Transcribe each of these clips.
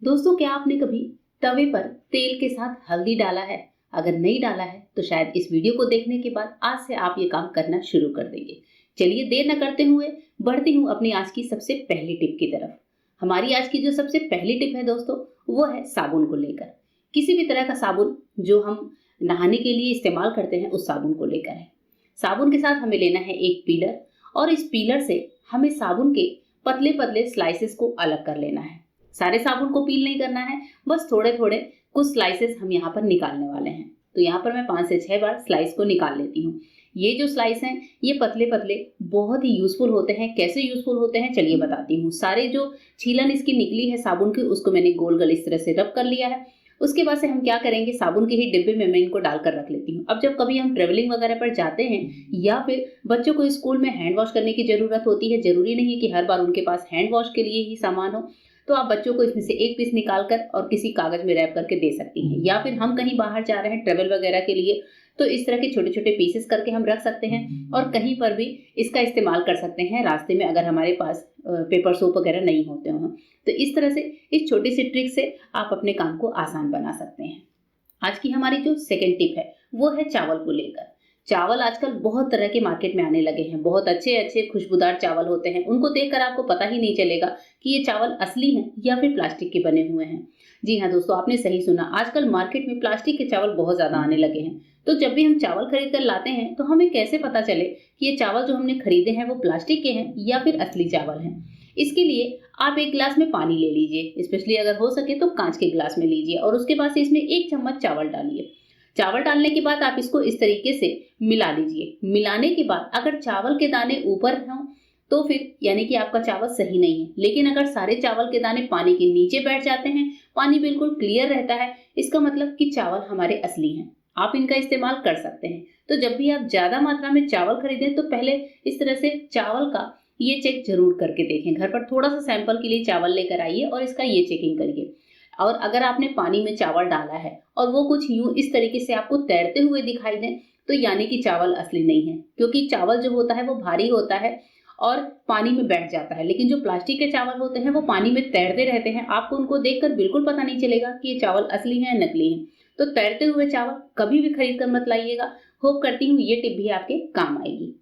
दोस्तों, क्या आपने कभी तवे पर तेल के साथ हल्दी डाला है? अगर नहीं डाला है तो शायद इस वीडियो को देखने के बाद आज से आप ये काम करना शुरू कर देंगे। चलिए देर न करते हुए बढ़ती हूँ अपनी आज की सबसे पहली टिप की तरफ। हमारी आज की जो सबसे पहली टिप है दोस्तों, वो है साबुन को लेकर। किसी भी तरह का साबुन जो हम नहाने के लिए इस्तेमाल करते हैं, उस साबुन को लेकर है। साबुन के साथ हमें लेना है एक पीलर, और इस पीलर से हमें साबुन के पतले पतले स्लाइसेस को अलग कर लेना है। सारे साबुन को पील नहीं करना है, बस थोड़े थोड़े कुछ स्लाइसेस हम यहाँ पर निकालने वाले हैं। तो यहाँ पर मैं 5 से 6 बार स्लाइस को निकाल लेती हूँ। ये जो स्लाइस हैं, ये पतले पतले बहुत ही यूजफुल होते हैं। कैसे यूजफुल होते हैं चलिए बताती हूँ। सारे जो छीलन इसकी निकली है साबुन की, उसको मैंने गोल गोल इस तरह से रब कर लिया है। उसके बाद से हम क्या करेंगे, साबुन के ही डिब्बे में मैं इनको डालकर रख लेती हूँ। अब जब कभी हम ट्रेवलिंग वगैरह पर जाते हैं या फिर बच्चों को स्कूल में हैंड वॉश करने की जरूरत होती है, जरूरी नहीं है कि हर बार उनके पास हैंड वॉश के लिए ही सामान हो, तो आप बच्चों को इसमें से एक पीस निकाल कर और किसी कागज में रैप करके दे सकती हैं। या फिर हम कहीं बाहर जा रहे हैं ट्रेवल वगैरह के लिए, तो इस तरह के छोटे छोटे पीसेस करके हम रख सकते हैं और कहीं पर भी इसका इस्तेमाल कर सकते हैं रास्ते में, अगर हमारे पास पेपर सोप वगैरह नहीं होते हों। तो इस तरह से इस छोटी सी ट्रिक से आप अपने काम को आसान बना सकते हैं। आज की हमारी जो सेकंड टिप है, वो है चावल को लेकर। चावल आजकल बहुत तरह के मार्केट में आने लगे हैं। बहुत अच्छे अच्छे खुशबूदार चावल होते हैं। उनको देखकर आपको पता ही नहीं चलेगा कि ये चावल असली हैं या फिर प्लास्टिक के बने हुए हैं। जी हाँ दोस्तों, आपने सही सुना। आजकल मार्केट में प्लास्टिक के चावल बहुत ज्यादा आने लगे हैं। तो जब भी हम चावल खरीद कर लाते हैं, तो हमें कैसे पता चले कि ये चावल जो हमने खरीदे हैं वो प्लास्टिक के हैं या फिर असली चावल हैं? इसके लिए आप एक गिलास में पानी ले लीजिए, स्पेशली अगर हो सके तो कांच के गिलास में लीजिए, और उसके बाद से इसमें 1 चम्मच चावल डालिए। चावल डालने के बाद आप इसको इस तरीके से मिला लीजिए। मिलाने के बाद अगर चावल के दाने ऊपर हों तो फिर यानी कि आपका चावल सही नहीं है। लेकिन अगर सारे चावल के दाने पानी के नीचे बैठ जाते हैं, पानी बिल्कुल क्लियर रहता है, इसका मतलब कि चावल हमारे असली हैं। आप इनका इस्तेमाल कर सकते हैं। तो जब भी आप ज्यादा मात्रा में चावल खरीदें, तो पहले इस तरह से चावल का ये चेक जरूर करके देखें। घर पर थोड़ा सा सैंपल के लिए चावल लेकर आइए और इसका ये चेकिंग करिए। और अगर आपने पानी में चावल डाला है और वो कुछ यूं इस तरीके से आपको तैरते हुए दिखाई दें, तो यानी कि चावल असली नहीं है। क्योंकि चावल जो होता है वो भारी होता है और पानी में बैठ जाता है, लेकिन जो प्लास्टिक के चावल होते हैं वो पानी में तैरते रहते हैं। आपको उनको देखकर बिल्कुल पता नहीं चलेगा कि ये चावल असली है या नकली है। तो तैरते हुए चावल कभी भी खरीद कर मत लाइएगा। होप करती हूँ ये टिप भी आपके काम आएगी।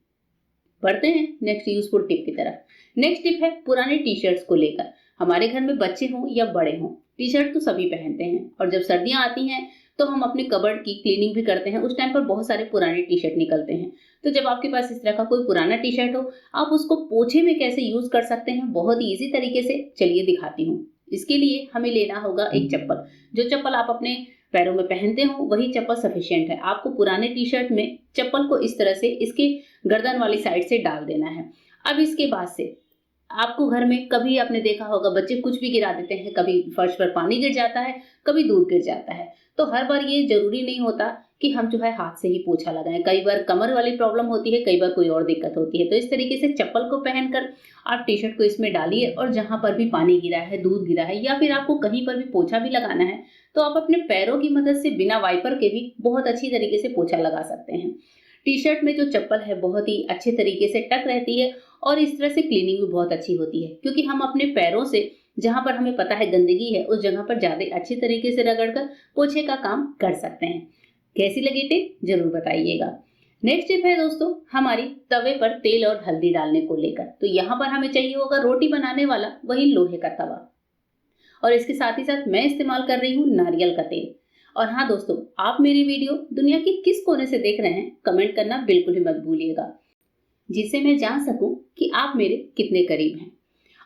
बढ़ते हैं नेक्स्ट यूजफुल टिप की तरफ। नेक्स्ट टिप है पुराने टी शर्ट्स को लेकर। हमारे घर में बच्चे हों या बड़े हों, टी शर्ट तो सभी पहनते हैं, और जब सर्दियां आती हैं तो हम अपने कबर्ड की क्लीनिंग भी करते हैं। उस टाइम पर बहुत सारे पुराने टी शर्ट निकलते हैं। तो जब आपके पास इस तरह का कोई पुराना टी शर्ट हो, आप उसको पोछे में कैसे यूज कर सकते हैं बहुत ही ईजी तरीके से, चलिए दिखाती हूँ। इसके लिए हमें लेना होगा एक चप्पल। जो चप्पल आप अपने पैरों में पहनते हो वही चप्पल सफिशिएंट है। आपको पुराने टी शर्ट में चप्पल को इस तरह से इसके गर्दन वाली साइड से डाल देना है। अब इसके बाद से आपको घर में कभी आपने देखा होगा बच्चे कुछ भी गिरा देते हैं, कभी फर्श पर पानी गिर जाता है, कभी दूध गिर जाता है। तो हर बार ये जरूरी नहीं होता कि हम जो है हाथ से ही पोछा लगाएं। कई बार कमर वाली प्रॉब्लम होती है, कई बार कोई और दिक्कत होती है। तो इस तरीके से चप्पल को पहनकर आप टी शर्ट को इसमें डालिए, और जहां पर भी पानी गिरा है, दूध गिरा है, या फिर आपको कहीं पर भी पोछा भी लगाना है, तो आप अपने पैरों की मदद से बिना वाइपर के भी बहुत अच्छी तरीके से पोछा लगा सकते हैं। टी शर्ट में जो चप्पल है बहुत ही अच्छे तरीके से टक रहती है, और इस तरह से क्लीनिंग भी बहुत अच्छी होती है, क्योंकि हम अपने पैरों से जहां पर हमें पता है गंदगी है, उस जगह पर ज्यादा अच्छी तरीके से रगड़कर पोछे का काम कर सकते हैं। कैसी लगी टिप जरूर बताइएगा। नेक्स्ट टिप है दोस्तों हमारी तवे पर तेल और हल्दी डालने को लेकर। तो यहाँ पर हमें चाहिए होगा रोटी बनाने वाला वही लोहे का तवा, और इसके साथ ही साथ मैं इस्तेमाल कर रही हूँ नारियल का तेल। और हाँ दोस्तों, आप मेरी वीडियो दुनिया के किस कोने से देख रहे हैं कमेंट करना बिल्कुल भी मत भूलिएगा, जिससे मैं जान सकूं कि आप मेरे कितने करीब हैं।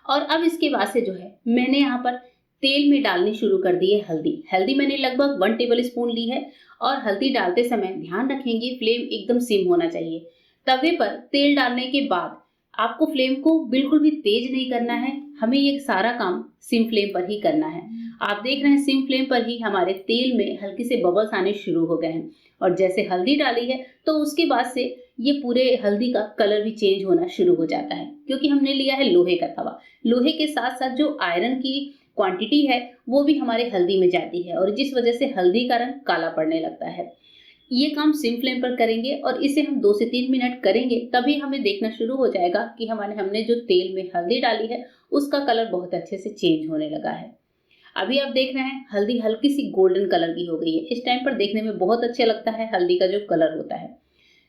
और अब इसके बाद से जो है मैंने यहाँ पर तेल में डालनी शुरू कर दी है हल्दी। हल्दी मैंने लगभग 1 टेबल स्पून ली है, और हल्दी डालते समय ध्यान रखेंगे फ्लेम एकदम सिम होना चाहिए। तवे पर तेल डालने के बाद आपको फ्लेम को बिल्कुल भी तेज नहीं करना है। हमें ये सारा काम सिम फ्लेम पर ही करना है। आप देख रहे हैं सिम फ्लेम पर ही हमारे तेल में हल्के से बबल्स आने शुरू हो गए हैं, और जैसे हल्दी डाली है तो उसके बाद से ये पूरे हल्दी का कलर भी चेंज होना शुरू हो जाता है, क्योंकि हमने लिया है लोहे का तवा। लोहे के साथ साथ जो आयरन की क्वांटिटी है वो भी हमारे हल्दी में जाती है, और जिस वजह से हल्दी का रंग काला पड़ने लगता है। ये काम सिम फ्लेम पर करेंगे, और इसे हम 2 से 3 मिनट करेंगे, तभी हमें देखना शुरू हो जाएगा कि हमने जो तेल में हल्दी डाली है उसका कलर बहुत अच्छे से चेंज होने लगा है। अभी आप देख रहे हैं हल्दी हल्की सी गोल्डन कलर की हो गई है। इस टाइम पर देखने में बहुत अच्छा लगता है हल्दी का जो कलर होता है।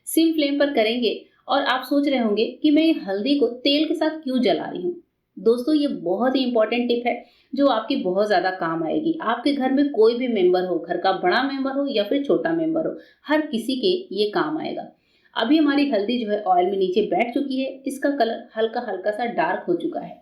सिम फ्लेम पर करेंगे और आप सोच रहे होंगे कि मैं ये हल्दी को तेल के साथ क्यों जला रही हूँ। दोस्तों ये बहुत ही इंपॉर्टेंट टिप है जो आपकी बहुत ज़्यादा काम आएगी। आपके घर में कोई भी मेंबर हो, घर का बड़ा मेंबर हो या फिर छोटा मेंबर हो, हर किसी के ये काम आएगा। अभी हमारी हल्दी जो है ऑयल में नीचे बैठ चुकी है, इसका कलर हल्का हल्का सा डार्क हो चुका है।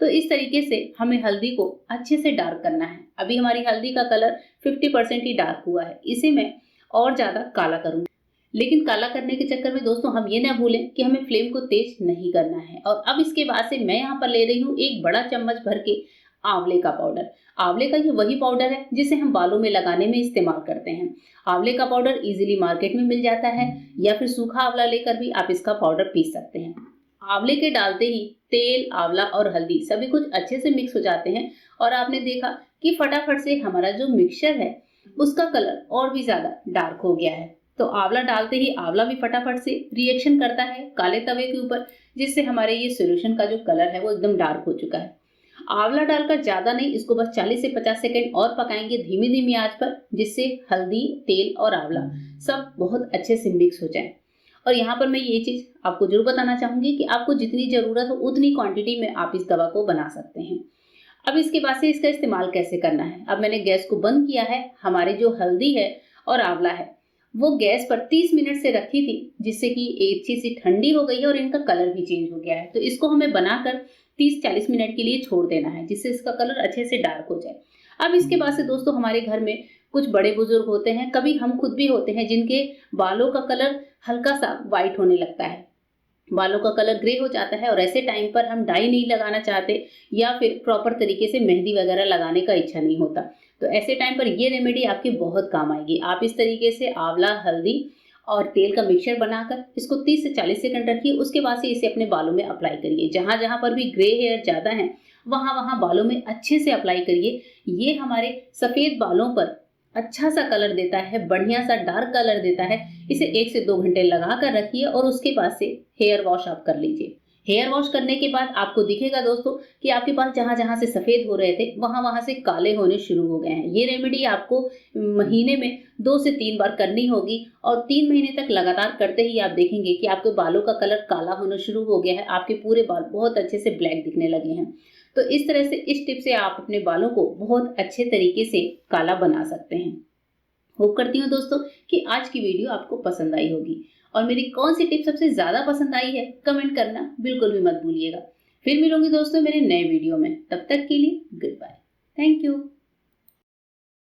तो इस तरीके से हमें हल्दी को अच्छे से डार्क करना है। अभी हमारी हल्दी का कलर 50% ही डार्क हुआ है, इसे मैं और ज़्यादा काला करूँगी। लेकिन काला करने के चक्कर में दोस्तों हम ये ना भूलें कि हमें फ्लेम को तेज नहीं करना है। और अब इसके बाद से मैं यहाँ पर ले रही हूँ एक बड़ा चम्मच भर के आंवले का पाउडर। आंवले का ये वही पाउडर है जिसे हम बालों में लगाने में इस्तेमाल करते हैं। आंवले का पाउडर इजीली मार्केट में मिल जाता है या फिर सूखा आंवला लेकर भी आप इसका पाउडर पीस सकते हैं। आंवले के डालते ही तेल, आंवला और हल्दी सभी कुछ अच्छे से मिक्स हो जाते हैं और आपने देखा कि फटाफट से हमारा जो मिक्सचर है उसका कलर और भी ज्यादा डार्क हो गया है। तो आंवला डालते ही आंवला भी फटाफट से रिएक्शन करता है काले तवे के ऊपर, जिससे हमारे ये सॉल्यूशन का जो कलर है वो एकदम डार्क हो चुका है। आंवला डालकर ज्यादा नहीं, इसको बस 40 से 50 सेकंड और पकाएंगे धीमी धीमी आंच पर, जिससे हल्दी, तेल और आंवला सब बहुत अच्छे से मिक्स हो जाए। और यहाँ पर मैं ये चीज आपको जरूर बताना चाहूंगी कि आपको जितनी जरूरत हो उतनी क्वांटिटी में आप इस दवा को बना सकते हैं। अब इसके बाद से इसका इस्तेमाल कैसे करना है। अब मैंने गैस को बंद किया है। हमारी जो हल्दी है और आंवला है वो गैस पर 30 मिनट से रखी थी, जिससे कि अच्छी सी ठंडी हो गई है और इनका कलर भी चेंज हो गया है। तो इसको हमें बनाकर 30-40 मिनट के लिए छोड़ देना है, जिससे इसका कलर अच्छे से डार्क हो जाए। अब इसके बाद से दोस्तों हमारे घर में कुछ बड़े बुजुर्ग होते हैं, कभी हम खुद भी होते हैं, जिनके बालों का कलर हल्का सा व्हाइट होने लगता है, बालों का कलर ग्रे हो जाता है और ऐसे टाइम पर हम डाई नहीं लगाना चाहते या फिर प्रॉपर तरीके से मेहंदी वगैरह लगाने का इच्छा नहीं होता। तो ऐसे टाइम पर ये रेमेडी आपके बहुत काम आएगी। आप इस तरीके से आंवला, हल्दी और तेल का मिक्सचर बनाकर इसको 30 से 40 सेकंड रखिए। उसके बाद से इसे अपने बालों में अप्लाई करिए। जहां जहां पर भी ग्रे हेयर ज्यादा है वहां वहां बालों में अच्छे से अप्लाई करिए। ये हमारे सफेद बालों पर अच्छा सा कलर देता है, बढ़िया सा डार्क कलर देता है। इसे 1 से 2 घंटे लगा कर रखिए और उसके बाद से हेयर वॉश आप कर लीजिए। हेयर वॉश करने के बाद आपको दिखेगा दोस्तों कि आपके पास जहां जहां से सफेद हो रहे थे वहां वहां से काले होने शुरू हो गए हैं। ये रेमेडी आपको महीने में 2 से 3 बार करनी होगी और 3 महीने तक लगातार करते ही आप देखेंगे कि आपके बालों का कलर काला होना शुरू हो गया है, आपके पूरे बाल बहुत अच्छे से ब्लैक दिखने लगे हैं। तो इस तरह से इस टिप से आप अपने बालों को बहुत अच्छे तरीके से काला बना सकते हैं। होप करती हूँ दोस्तों कि आज की वीडियो आपको पसंद आई होगी और मेरी कौन सी टिप सबसे ज्यादा पसंद आई है कमेंट करना बिल्कुल भी मत भूलिएगा। फिर मिलूंगी दोस्तों मेरे नए वीडियो में, तब तक के लिए गुड बाय। Thank you.